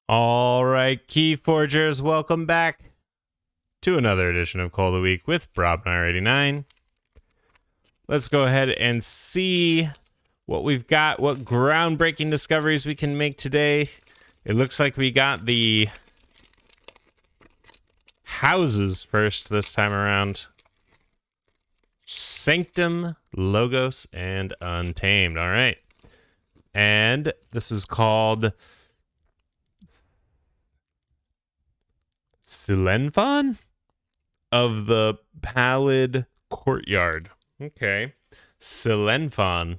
All right, Keyforgers, welcome back to another edition of Cull the Weak with Brobnar89. Let's go ahead and see what we've got, what groundbreaking discoveries we can make today. It looks like we got the houses first this time around. Sanctum, Logos, and Untamed. All right. And this is called Silenphon of the Pallid Courtyard. Okay. Silenphon.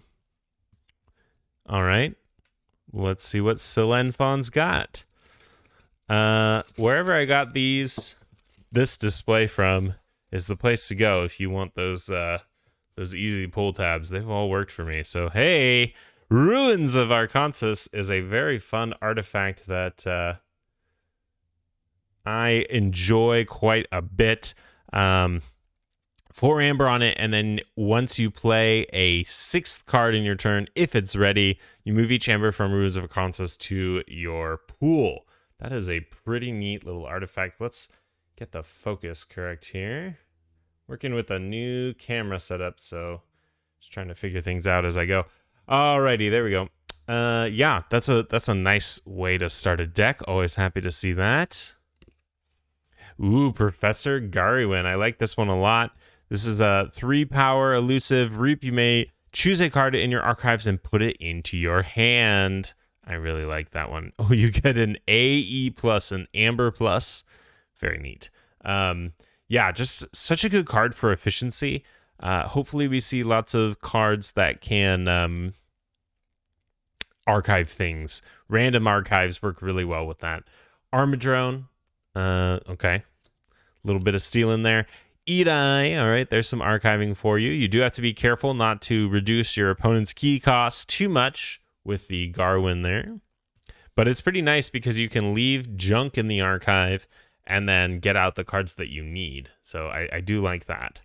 All right. Let's see what Silenphon's got. Wherever I got this display from is the place to go if you want those easy pull tabs. They've all worked for me. So, hey, Ruins of Arkansas is a very fun artifact that I enjoy quite a bit. 4 amber on it, and then once you play a 6th card in your turn, if it's ready, you move each amber from Ruins of Arkansas to your pool. That is a pretty neat little artifact. Let's get the focus correct here. Working with a new camera setup, so just trying to figure things out as I go. Alrighty, there we go. Yeah, that's a nice way to start a deck. Always happy to see that. Ooh, Professor Garwin. I like this one a lot. This is a 3-power elusive reap. You may choose a card in your archives and put it into your hand. I really like that one. Oh, you get an AE plus, an Amber plus. Very neat. Yeah, just such a good card for efficiency. Hopefully we see lots of cards that can archive things. Random archives work really well with that. Armadrone. Okay. A little bit of steel in there. Edai, all right, there's some archiving for you. You do have to be careful not to reduce your opponent's key cost too much with the Garwin there. But it's pretty nice because you can leave junk in the archive and then get out the cards that you need. So I do like that.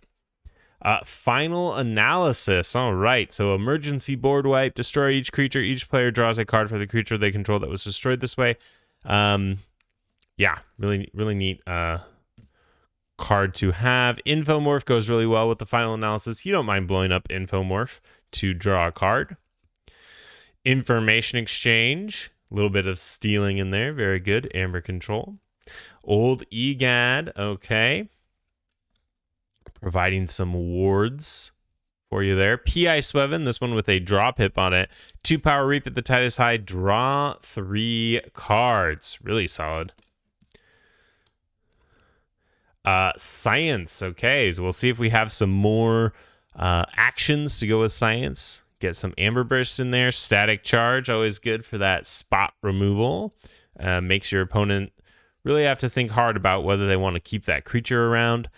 Final analysis. All right, so emergency board wipe. Destroy each creature. Each player draws a card for the creature they control that was destroyed this way. Yeah, really neat card to have. Infomorph goes really well with the final analysis. You don't mind blowing up Infomorph to draw a card. Information exchange. A little bit of stealing in there. Very good. Amber control. Old Egad. Okay. Providing some wards for you there. P.I. Sweven. This one with a draw pip on it. 2-power reap at the Tidings high. Draw 3 cards. Really solid. Science. Okay, so we'll see if we have some more actions to go with science. Get some amber burst in there. Static charge, always good for that spot removal. Makes your opponent really have to think hard about whether they want to keep that creature around.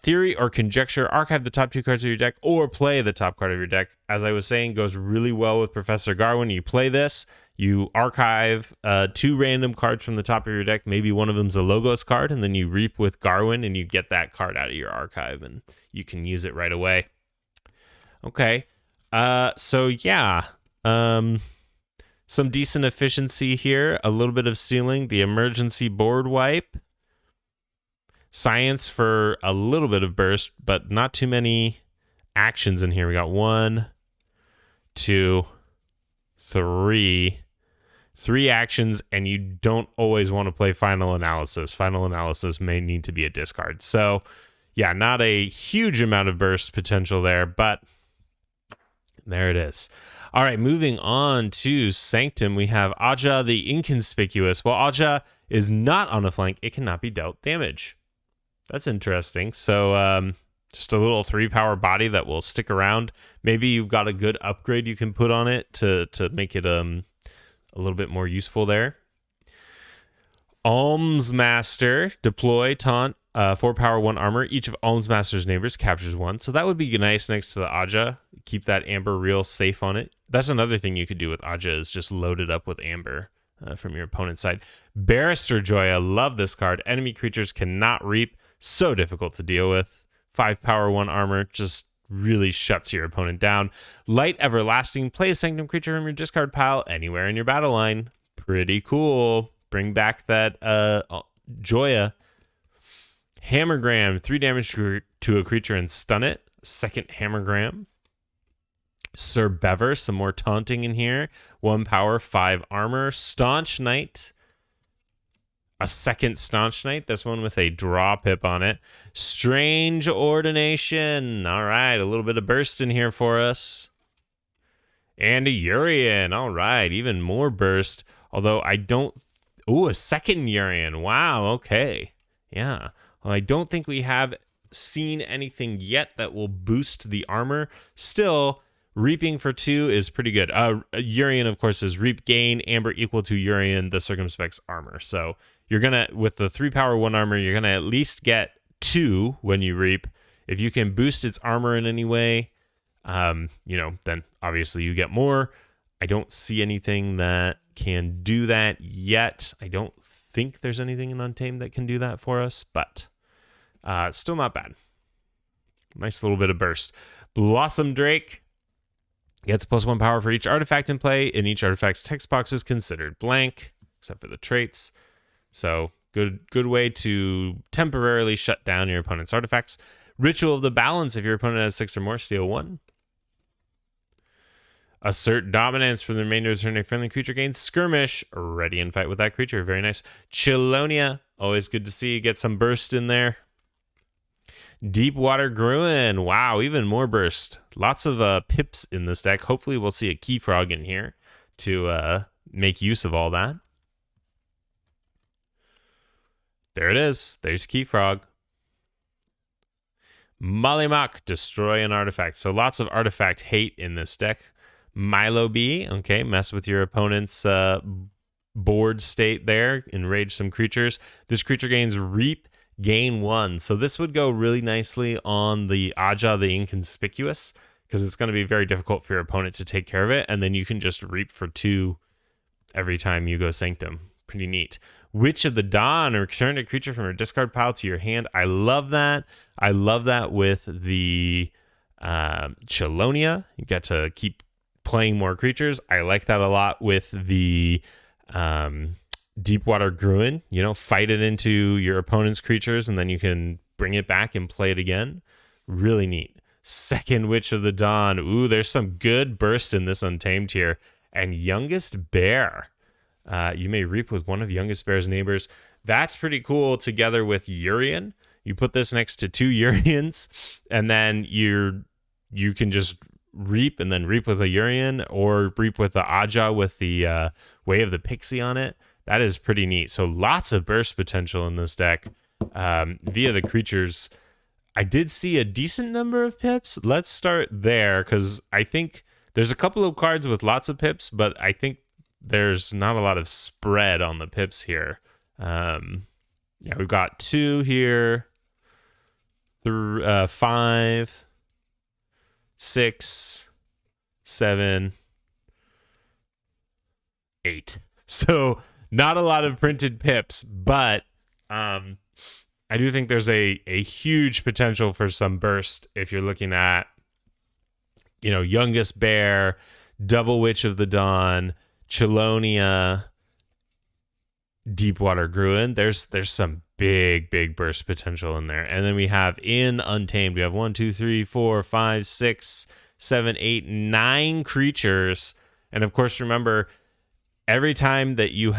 Theory or conjecture, archive the top 2 cards of your deck or play the top card of your deck. As I was saying, goes really well with Professor Garwin. You play this, you archive 2 random cards from the top of your deck. Maybe one of them's a Logos card, and then you reap with Garwin, and you get that card out of your archive, and you can use it right away. Okay, so yeah, some decent efficiency here. A little bit of stealing. The emergency board wipe. Science for a little bit of burst, but not too many actions in here. We got 1, 2, 3. 3 actions, and you don't always want to play final analysis. Final analysis may need to be a discard. So, yeah, not a huge amount of burst potential there, but there it is. All right, moving on to Sanctum, we have Aja the Inconspicuous. While Aja is not on a flank, it cannot be dealt damage. That's interesting. So, just a little 3-power body that will stick around. Maybe you've got a good upgrade you can put on it to make it a little bit more useful there. Almsmaster, deploy, taunt, 4-power, 1 armor. Each of Almsmaster's neighbors captures 1. So that would be nice next to the Aja. Keep that amber real safe on it. That's another thing you could do with Aja is just load it up with amber from your opponent's side. Barrister Joy, I love this card. Enemy creatures cannot reap. So difficult to deal with. 5-power, 1 armor, just really shuts your opponent down. Light Everlasting, play a Sanctum creature from your discard pile anywhere in your battle line. Pretty cool. Bring back that Joya. Hammergram, 3 damage to a creature and stun it. Second Hammergram. Sir Bever, some more taunting in here. 1 power, 5 armor. Staunch Knight. A second Staunch Knight. This one with a draw pip on it. Strange Ordination. All right, a little bit of burst in here for us. And a Urian. All right, even more burst. Although I don't... Ooh, a second Urian. Wow, okay. Yeah. Well, I don't think we have seen anything yet that will boost the armor. Still, reaping for 2 is pretty good. Urian, of course, is reap gain, amber equal to Urian, the circumspect's armor. So you're going to, with the 3 power 1 armor, you're going to at least get 2 when you reap. If you can boost its armor in any way, then obviously you get more. I don't see anything that can do that yet. I don't think there's anything in Untamed that can do that for us, but still not bad. Nice little bit of burst. Blossom Drake gets +1 power for each artifact in play, and each artifact's text box is considered blank, except for the traits. So good way to temporarily shut down your opponent's artifacts. Ritual of the Balance, if your opponent has 6 or more, steal 1. Assert Dominance for the remainder of the turn. A friendly creature gains Skirmish. Ready and fight with that creature. Very nice. Chelonia. Always good to see. Get some burst in there. Deepwater Gruin. Wow, even more burst. Lots of pips in this deck. Hopefully we'll see a Keyfrog in here to make use of all that. There it is. There's Keyfrog. Mollymauk. Destroy an artifact. So lots of artifact hate in this deck. Milo B, okay, mess with your opponent's board state there, enrage some creatures. This creature gains Reap, gain 1. So this would go really nicely on the Aja the Inconspicuous, because it's going to be very difficult for your opponent to take care of it, and then you can just Reap for 2 every time you go Sanctum. Pretty neat. Witch of the Dawn, return a creature from your discard pile to your hand. I love that. I love that with the Chelonia. You get to keep playing more creatures. I like that a lot with the Deepwater Gruin. Fight it into your opponent's creatures, and then you can bring it back and play it again. Really neat. Second Witch of the Dawn. Ooh, there's some good burst in this Untamed here. And Youngest Bear. You may reap with one of Youngest Bear's neighbors. That's pretty cool together with Urian. You put this next to 2 Urians, and then you can just reap and then reap with a Urian, or reap with the Aja with the Way of the Pixie on it. That is pretty neat. So lots of burst potential in this deck via the creatures. I did see a decent number of pips. Let's start there, because I think there's a couple of cards with lots of pips, but I think there's not a lot of spread on the pips here. We've got 2 here, 5, 6, 7, 8. So not a lot of printed pips, but I do think there's a huge potential for some burst if you're looking at, Youngest Bear, Double Witch of the Dawn, Chelonia, Deepwater Gruin. There's some big burst potential in there. And then we have in Untamed, we have 1, 2, 3, 4, 5, 6, 7, 8, 9 creatures. And of course, remember, every time that you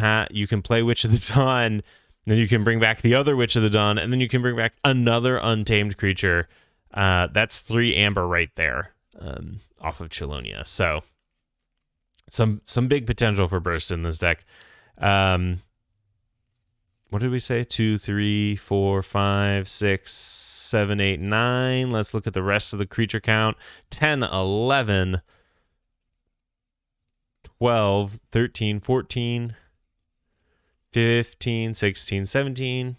can play Witch of the Dawn, then you can bring back the other Witch of the Dawn, and then you can bring back another Untamed creature. That's 3 amber right there off of Chelonia. So some big potential for burst in this deck. What did we say? 2, 3, 4, 5, 6, 7, 8, 9. Let's look at the rest of the creature count. 10, 11, 12, 13, 14, 15, 16, 17,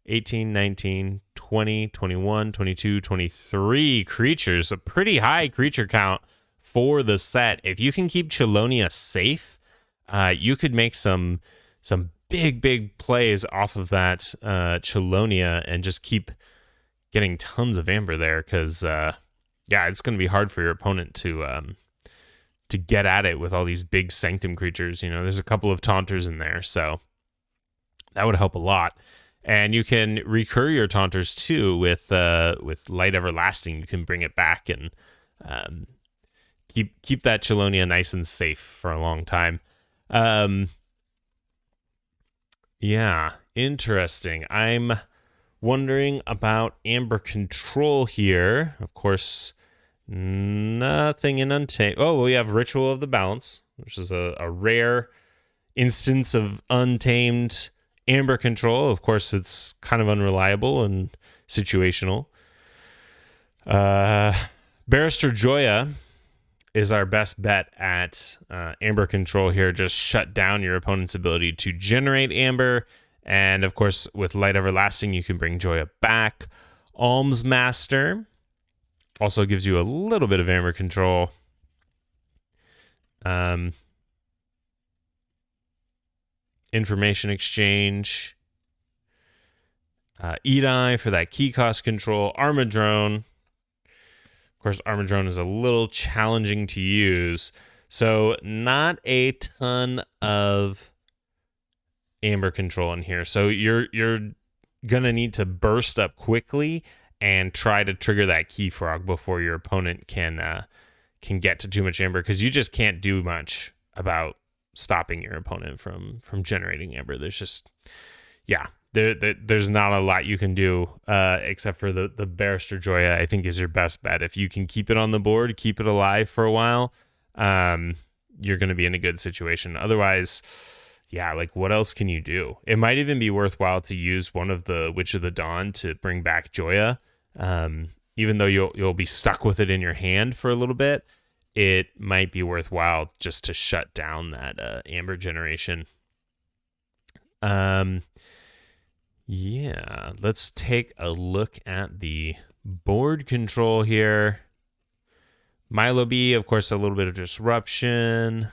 18, 19, 20, 21, 22, 23 creatures. A pretty high creature count for the set. If you can keep Chelonia safe, you could make some big plays off of that Chelonia and just keep getting tons of amber there, because it's going to be hard for your opponent to to get at it with all these big Sanctum creatures. You know, there's a couple of Taunters in there, so that would help a lot. And you can recur your Taunters too with Light Everlasting. You can bring it back and keep that Chelonia nice and safe for a long time. Yeah, interesting. I'm wondering about Amber Control here. Of course, nothing in Untamed. Oh, we have Ritual of the Balance, which is a rare instance of Untamed Amber Control. Of course, it's kind of unreliable and situational. Barrister Joya is our best bet at Amber Control here. Just shut down your opponent's ability to generate Amber. And of course, with Light Everlasting, you can bring Joya back. Alms Master also gives you a little bit of Amber Control. Information Exchange. Edai for that key cost control. Armadrone. Of course, Armadrone is a little challenging to use. So not a ton of Amber Control in here. So you're gonna need to burst up quickly and try to trigger that Key Frog before your opponent can get to too much Amber, because you just can't do much about stopping your opponent from generating Amber. There's just, yeah, there's not a lot you can do except for the Barrister Joya, I think, is your best bet. If you can keep it on the board, keep it alive for a while, you're going to be in a good situation. Otherwise, yeah, like, what else can you do? It might even be worthwhile to use one of the Witch of the Dawn to bring back Joya. Even though you'll be stuck with it in your hand for a little bit, it might be worthwhile just to shut down that Amber generation. Yeah, let's take a look at the board control here. Milo B, of course, a little bit of disruption.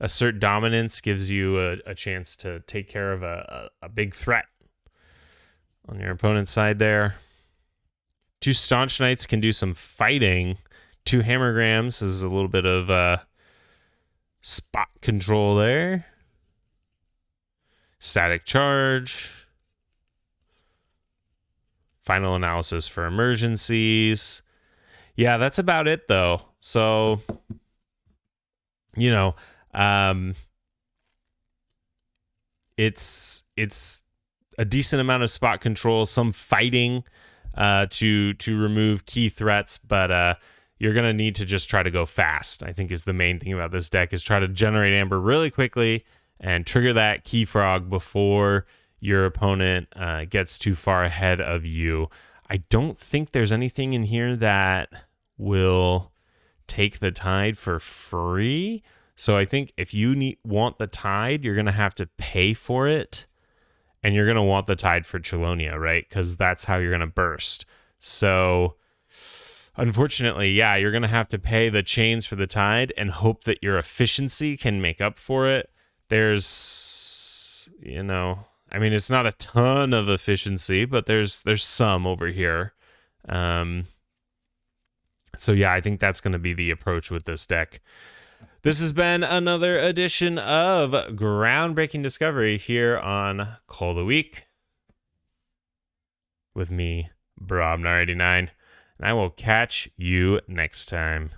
Assert Dominance gives you a chance to take care of a big threat on your opponent's side there. 2 Staunch Knights can do some fighting. 2 Hammergrams is a little bit of spot control there. Static Charge. Final Analysis for emergencies. Yeah, that's about it, though. So, you know, it's a decent amount of spot control, some fighting to remove key threats, but you're going to need to just try to go fast, I think, is the main thing about this deck, is try to generate Amber really quickly and trigger that Key Frog before your opponent gets too far ahead of you. I don't think there's anything in here that will take the Tide for free. So I think if you want the Tide, you're going to have to pay for it. And you're going to want the Tide for Chelonia, right? Because that's how you're going to burst. So unfortunately, yeah, you're going to have to pay the chains for the Tide and hope that your efficiency can make up for it. There's, you know, I mean, it's not a ton of efficiency, but there's some over here. So yeah, I think that's going to be the approach with this deck. This has been another edition of Groundbreaking Discovery here on Cull the Weak with me, Brobnar89, and I will catch you next time.